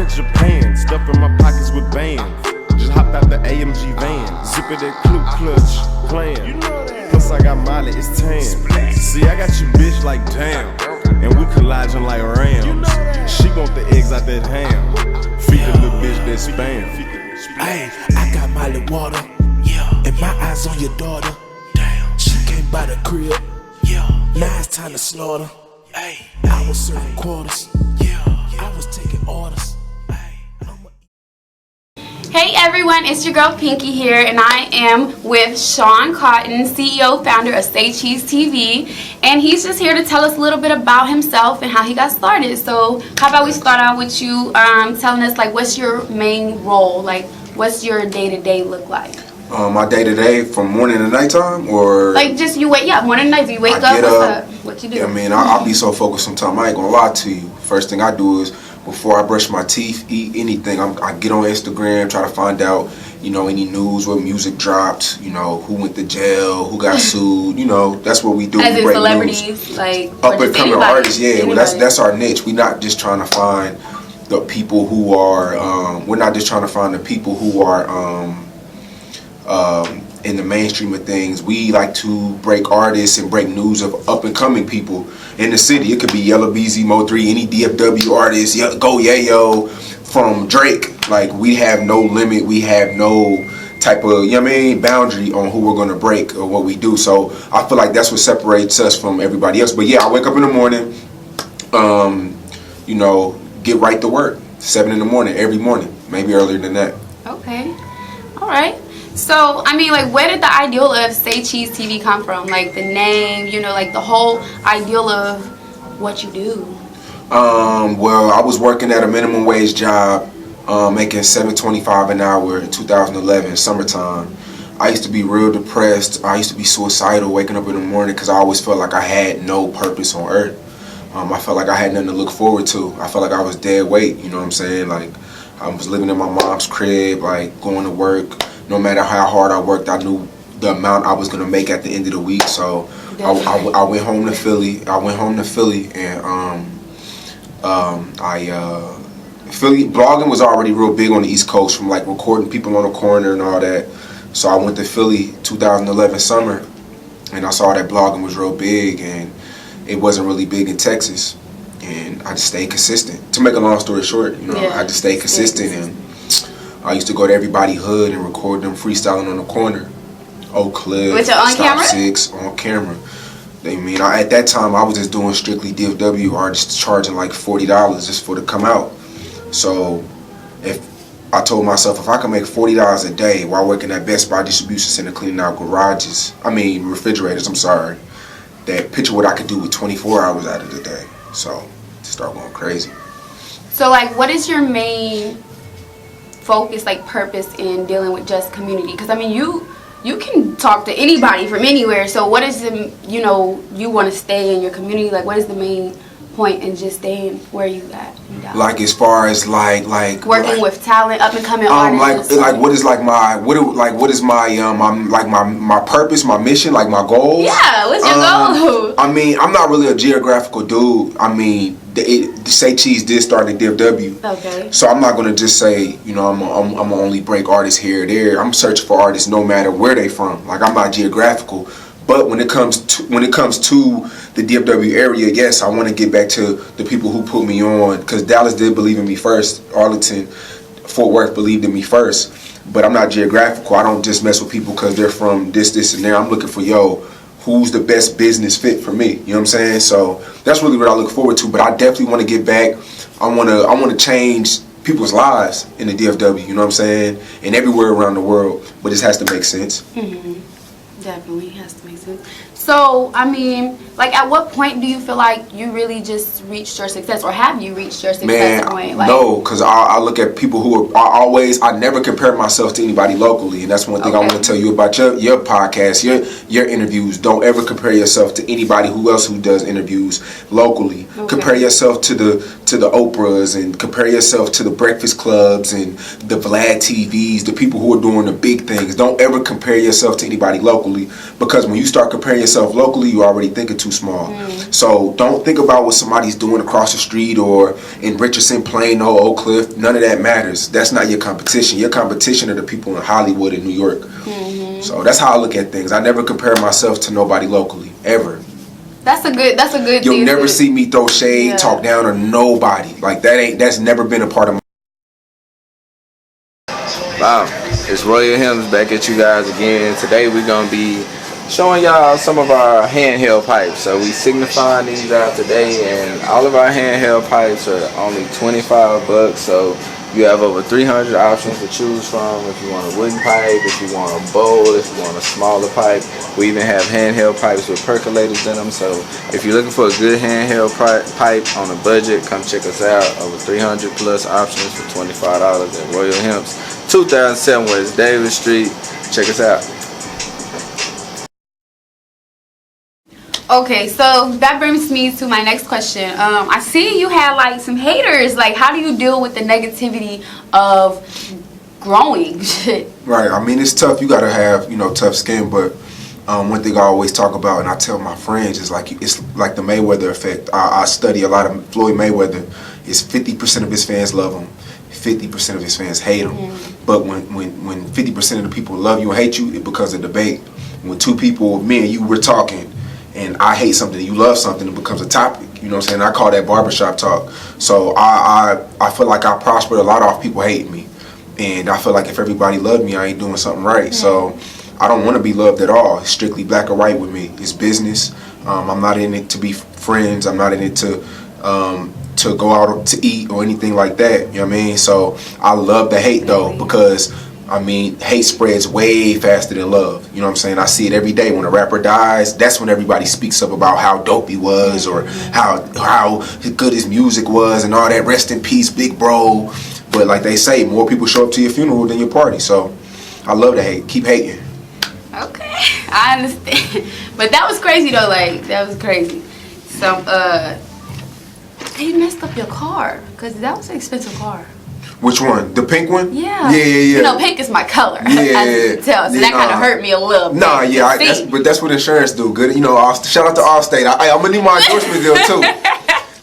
in Japan, stuffing my pockets with bands. Just hopped out the AMG van, zipping that clue clutch, playing. Plus I got Molly, it's tan. See, I got your bitch like damn, and we collaging like rams. She want the eggs out that ham. Feed the little bitch that spam. Hey, I got Molly water, and my eyes on your daughter. She came by the crib, now it's time to slaughter. I was serving quarters, I was taking orders. Hey everyone, it's your girl Pinky here, and I am with Shawn Cotton, CEO, founder of SayCheeseTV, and he's just here to tell us a little bit about himself and how he got started. So how about we start out with you telling us, like, what's your main role, like what's your day-to-day look like? My day-to-day from morning to nighttime, or like just you wake up morning and night. You wake up, what's up? What you do? I mean, I'll be so focused sometimes. I ain't gonna lie to you. First thing I do is, before I brush my teeth, eat anything, I get on Instagram, try to find out, any news, what music dropped, who went to jail, who got sued, that's what we do. As in celebrities, news. like up and coming artists, yeah. Well, that's our niche. We're not just trying to find the people who are. We're not just trying to find the people who are in the mainstream of things. We like to break artists and break news of up and coming people in the city. It could be Yellow BZ, Mo3, any DFW artist, Go Yayo, from Drake. Like, we have no limit. We have no type of, boundary on who we're going to break or what we do. So I feel like that's what separates us from everybody else. But yeah, I wake up in the morning, get right to work, 7 in the morning, every morning, maybe earlier than that. Okay. All right. So, I mean, like, where did the ideal of SayCheeseTV come from? Like, the name, like, the whole ideal of what you do? Well, I was working at a minimum wage job, making $7.25 an hour in 2011, summertime. I used to be real depressed. I used to be suicidal, waking up in the morning, because I always felt like I had no purpose on earth. I felt like I had nothing to look forward to. I felt like I was dead weight, you know what I'm saying? Like, I was living in my mom's crib, like, going to work. No matter how hard I worked, I knew the amount I was gonna make at the end of the week. So I went home to Philly. And Philly blogging was already real big on the East Coast, from like recording people on the corner and all that. So I went to Philly 2011 summer, and I saw that blogging was real big, and it wasn't really big in Texas. And I just stayed consistent. To make a long story short, I just stayed consistent, and I used to go to everybody's hood and record them freestyling on the corner. Oak Cliff, with your on Stop camera? 6 on camera. At that time I was just doing strictly DFW artists, charging like $40 just for to come out. So if I told myself, if I can make $40 a day while working at Best Buy distribution center cleaning out refrigerators, that picture what I could do with 24 hours out of the day. So to start going crazy. So, like, what is your main focus, like, purpose in dealing with just community? Because I mean, you can talk to anybody from anywhere. So what is the, you want to stay in your community? Like, what is the main point in just staying where you at? Like, as far as like working with talent, up and coming artists. What is my purpose, my mission, like my goals? Yeah, what's your goal? I mean, I'm not really a geographical dude. I mean, Say Cheese did start in DFW. Okay. So I'm not gonna just say, I'm gonna only break artists here or there. I'm searching for artists no matter where they from. Like, I'm not geographical. But when it comes to the DFW area, yes, I want to get back to the people who put me on, because Dallas did believe in me first. Arlington, Fort Worth believed in me first. But I'm not geographical. I don't just mess with people because they're from this, and there. I'm looking for, who's the best business fit for me? You know what I'm saying? So that's really what I look forward to. But I definitely want to get back. I want to change people's lives in the DFW. You know what I'm saying? And everywhere around the world. But this has to make sense. Mm-hmm. Definitely has to make sense. So, I mean, like, at what point do you feel like you really just reached your success, or have you reached your success point? Like, no, because I look at people who I never compare myself to anybody locally, and that's one thing I want to tell you about your podcast, your interviews. Don't ever compare yourself to anybody who does interviews locally. Okay. Compare yourself to the Oprahs, and compare yourself to the Breakfast Clubs and the Vlad TVs, the people who are doing the big things. Don't ever compare yourself to anybody locally, because when you start comparing yourself yourself locally, you already thinking too small. So don't think about what somebody's doing across the street or in Richardson, Plano, Oak Cliff. None of that matters. That's not your competition. Your competition are the people in Hollywood and New York. So that's how I look at things. I never compare myself to nobody locally, ever. That's a good You'll thing never see me throw shade, talk down on nobody. Like that's never been a part of my. Wow, it's Royal Hymns back at you guys again. Today we're gonna be showing y'all some of our handheld pipes. So we signifying these out today, and all of our handheld pipes are only 25 bucks. So you have over 300 options to choose from. If you want a wooden pipe, if you want a bowl, if you want a smaller pipe. We even have handheld pipes with percolators in them. So if you're looking for a good handheld pipe on a budget, come check us out. Over 300 plus options for $25 at Royal Hymns, 2007 West Davis Street. Check us out. Okay, so that brings me to my next question. I see you had like some haters. Like, how do you deal with the negativity of growing? Right. I mean, it's tough. You gotta have, tough skin. But one thing I always talk about, and I tell my friends, is it's like the Mayweather effect. I study a lot of Floyd Mayweather. Is 50% of his fans love him, 50% of his fans hate him. But when 50% of the people love you and hate you, it becomes a debate. When two people, me and you, were talking, and I hate something, you love something, it becomes a topic. You know what I'm saying? I call that barbershop talk. So I feel like I prospered a lot off people hating me. And I feel like if everybody loved me, I ain't doing something right. So I don't want to be loved at all. It's strictly black or white with me. It's business. I'm not in it to be friends. I'm not in it to go out to eat or anything like that. You know what I mean? So I love the hate though, because hate spreads way faster than love. You know what I'm saying? I see it every day. When a rapper dies, that's when everybody speaks up about how dope he was, or how good his music was and all that. Rest in peace, big bro. But like they say, more people show up to your funeral than your party. So I love the hate. Keep hating. Okay, I understand. But that was crazy though. Like, that was crazy. So, they messed up your car, because that was an expensive car. Which one? The pink one? Yeah. Yeah. Pink is my color. Yeah. As you can tell. So that kind of hurt me a little bit. Nah, yeah. That's what insurance do. Good. Shout out to Allstate. I'm going to need my endorsement deal too.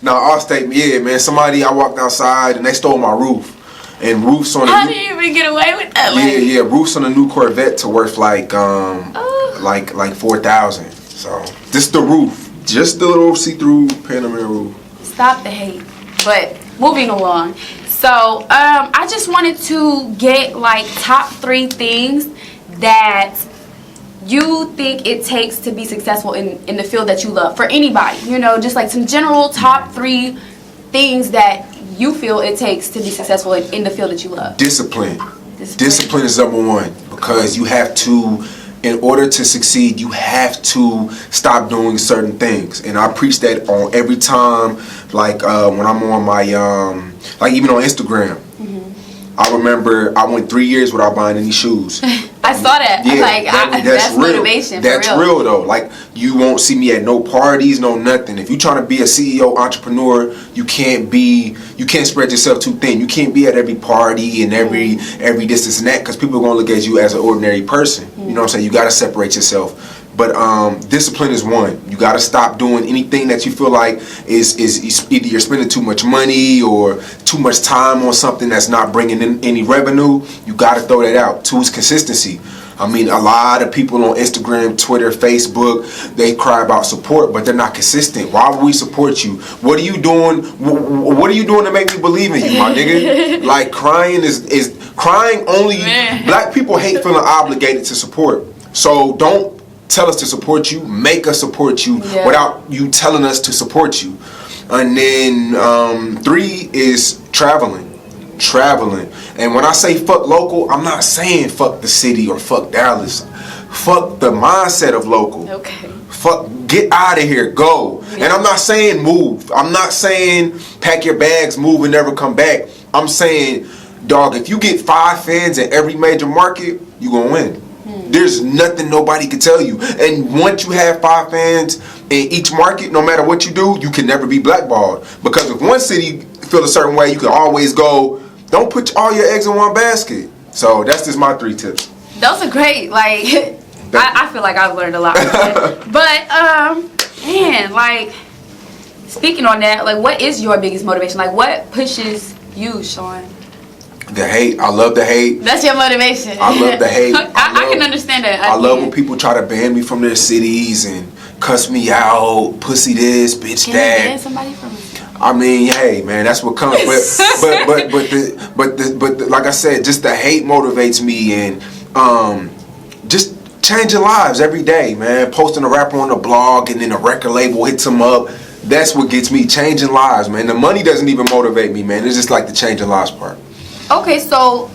Nah, Allstate, yeah, man. I walked outside and they stole my roof. And roofs on How do you even get away with that? Yeah. Roofs on a new Corvette to worth like 4,000. So this the roof. Just the little see-through Panamera roof. Stop the hate. But moving along. So, I just wanted to get like top 3 things that you think it takes to be successful in the field that you love. For anybody, just like some general top 3 things that you feel it takes to be successful in the field that you love. Discipline. Discipline is number 1, because you have to, in order to succeed, you have to stop doing certain things. And I preach that on every time, like when I'm on my, like even on Instagram. I remember I went 3 years without buying any shoes. I saw that. Yeah, that's real. motivation. That's real though. Like, you won't see me at no parties, no nothing. If you're trying to be a CEO, entrepreneur, you can't spread yourself too thin. You can't be at every party and every this and that, because people are gonna look at you as an ordinary person. You know what I'm saying? You gotta separate yourself. But discipline is 1. You got to stop doing anything that you feel like is either you're spending too much money or too much time on something that's not bringing in any revenue. You got to throw that out. 2 is consistency. A lot of people on Instagram, Twitter, Facebook, they cry about support, but they're not consistent. Why would we support you? What are you doing? What are you doing to make me believe in you, my nigga? Like, crying is crying only. Black people hate feeling obligated to support. So don't tell us to support you, make us support you without you telling us to support you. And then 3 is traveling. And when I say fuck local, I'm not saying fuck the city or fuck Dallas. Fuck the mindset of local. Okay. Fuck, get out of here, go. And I'm not saying move. I'm not saying pack your bags, move, and never come back. I'm saying, dog, if you get 5 fans in every major market, you gonna win. There's nothing nobody can tell you. And once you have 5 fans in each market, no matter what you do, you can never be blackballed. Because if one city feel a certain way, you can always go. Don't put all your eggs in one basket. So that's just my 3 tips. Those are great. Like, I feel like I've learned a lot from it. But man, like, speaking on that, like, what is your biggest motivation? Like, what pushes you, Shawn? The hate. I love the hate. That's your motivation. I love the hate. I can understand that. I love when people try to ban me from their cities and cuss me out, pussy this, bitch Can that. you ban somebody from it? I mean, hey man, that's what comes. But like I said, just the hate motivates me, and just changing lives every day, man. Posting a rapper on the blog, and then a record label hits him up. That's what gets me, changing lives, man. The money doesn't even motivate me, man. It's just like the changing lives part. Okay, so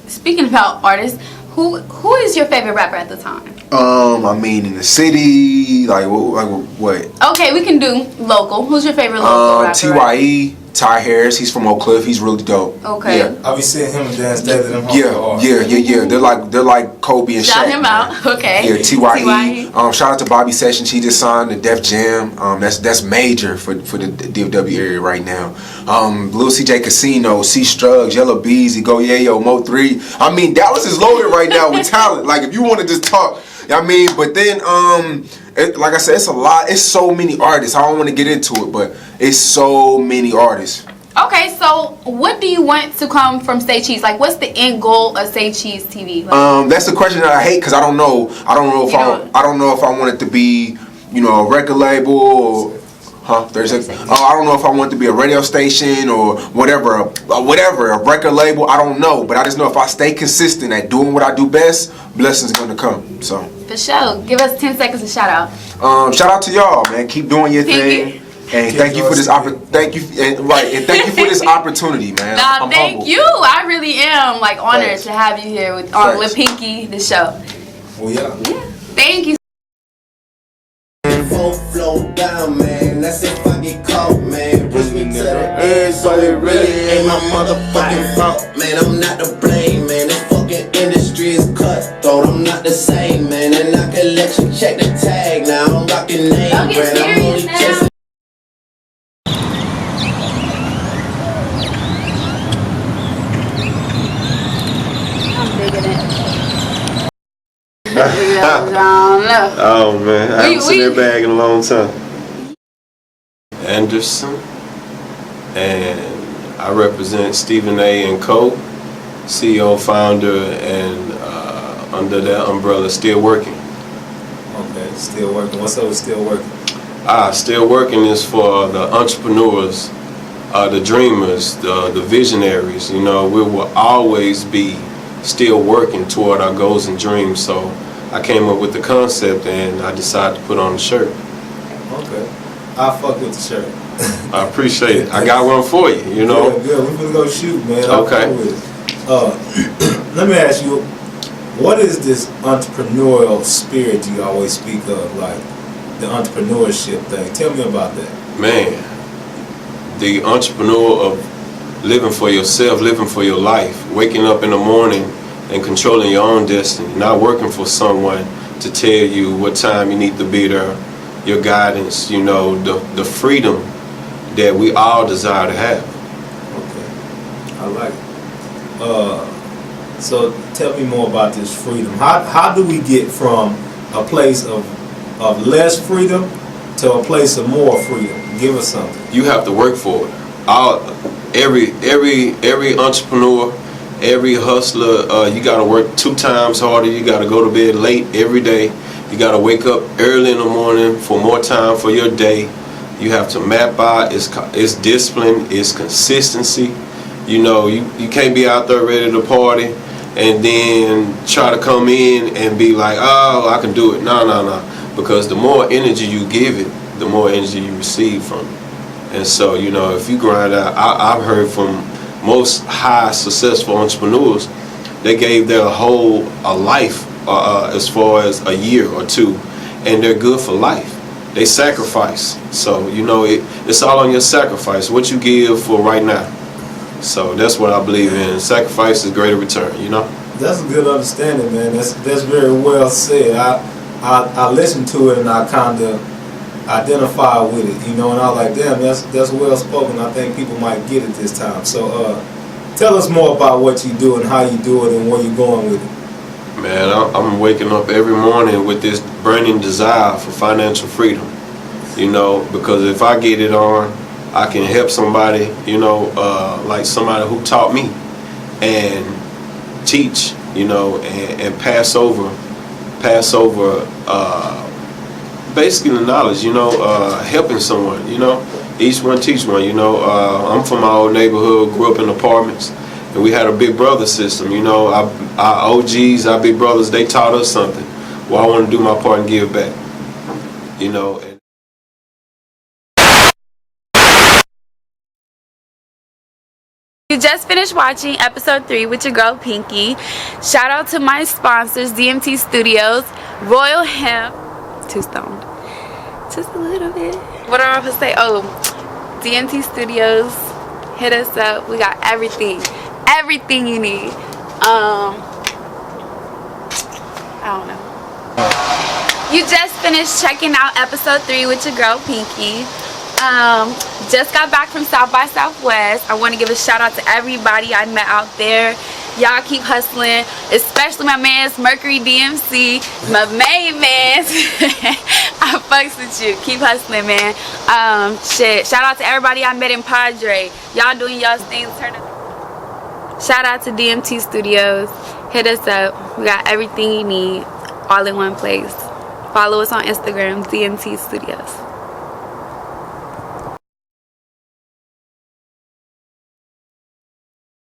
speaking about artists, who is your favorite rapper at the time? I mean, in the city, like what? Okay, we can do local. Who's your favorite local rapper? TYE, Ty Harris. He's from Oak Cliff. He's really dope. Okay. Yeah. I be seeing him dance days in them. Yeah. They're like Kobe and Shaq. Shout him out. Okay. Yeah, TYE. Shout out to Bobby Sessions. He just signed the Def Jam. That's major for the DFW area right now. Lil CJ Casino, C Struggs, Yellow Beezy, Go Yayo, Mo 3. I mean, Dallas is loaded right now with talent. Like, if you want to just talk, I mean, but then like I said, it's a lot. It's so many artists. I don't want to get into it, but it's so many artists. Okay, so what do you want to come from Say Cheese? Like, what's the end goal of SayCheeseTV? Like, That's the question that I hate, because I don't know if I want it to be, a record label or, I don't know if I want it to be a radio station or whatever, a record label. I don't know, but I just know if I stay consistent at doing what I do best, blessings are gonna come. So for sure, give us 10 seconds of shout out. Shout out to y'all, man. Keep doing your thing. And thank you for this thank you for this opportunity, man. Nah, thank you. I really am honored to have you here on LaPinkky the show. Well, yeah. Thank you. Flow down, man. That's if I get caught, man. Push me to the edge, so it really ain't my motherfucking fault, man. I'm not to blame, man. This fucking industry is cutthroat. I'm not the same, man. And I collection check the tag now. I'm rocking name brand. I'm only chasing. Oh man, I haven't seen that bag in a long time. Anderson, and I represent Stephen A. and Co., CEO, founder, and under that umbrella, Still Working. Okay, Still Working. What's up with Still Working? Still Working is for the entrepreneurs, the dreamers, the visionaries. We will always be still working toward our goals and dreams. So I came up with the concept, and I decided to put on the shirt. Okay, I fuck with the shirt. I appreciate it. I got one for you. Good. We're gonna go shoot, man. Okay. Let me ask you, what is this entrepreneurial spirit you always speak of, like the entrepreneurship thing? Tell me about that. Man, the entrepreneur of living for yourself, living for your life, waking up in the morning and controlling your own destiny, not working for someone to tell you what time you need to be there, your guidance, the freedom that we all desire to have. Okay, I like it. So tell me more about this freedom. How do we get from a place of less freedom to a place of more freedom? Give us something. You have to work for it. Every entrepreneur, every hustler, you got to work 2 times harder. You got to go to bed late every day. You got to wake up early in the morning for more time for your day. You have to map out. It's discipline. It's consistency. You can't be out there ready to party and then try to come in and be like, oh, I can do it. No. Because the more energy you give it, the more energy you receive from it. And so, if you grind out, I've heard from most high successful entrepreneurs, they gave their whole life as far as a year or 2, and they're good for life. They sacrifice. So, it's all on your sacrifice, what you give for right now. So that's what I believe in. Sacrifice is greater return, That's a good understanding, man. That's very well said. I listened to it and I kind of identify with it, and I was like, damn, that's well spoken. I think people might get it this time. So tell us more about what you do and how you do it and where you're going with it. Man, I'm waking up every morning with this burning desire for financial freedom. You know, because if I get it on, I can help somebody, you know, like somebody who taught me, and teach, you know, and pass over basically the knowledge, you know, helping someone, you know, each one teach one, you know. I'm from my old neighborhood, grew up in apartments, and we had a big brother system, you know. Our OGs, our big brothers, they taught us something. Well, I want to do my part and give back, you know. You just finished watching episode 3 with your girl Pinky. Shout out to my sponsors, DMT Studios, Royal Hemp, too stoned, just a little bit. What am I supposed to say? Oh, DMT Studios, hit us up. We got everything you need. I don't know. You just finished checking out episode 3 with your girl Pinky. Just got back from South by Southwest. I want to give a shout out to everybody I met out there. Y'all keep hustling, especially my man's Mercury DMC, my main man. I fucks with you. Keep hustling, man. Shit. Shout out to everybody I met in Padre. Y'all doing y'all's things. Shout out to DMT Studios. Hit us up. We got everything you need, all in one place. Follow us on Instagram, DMT Studios.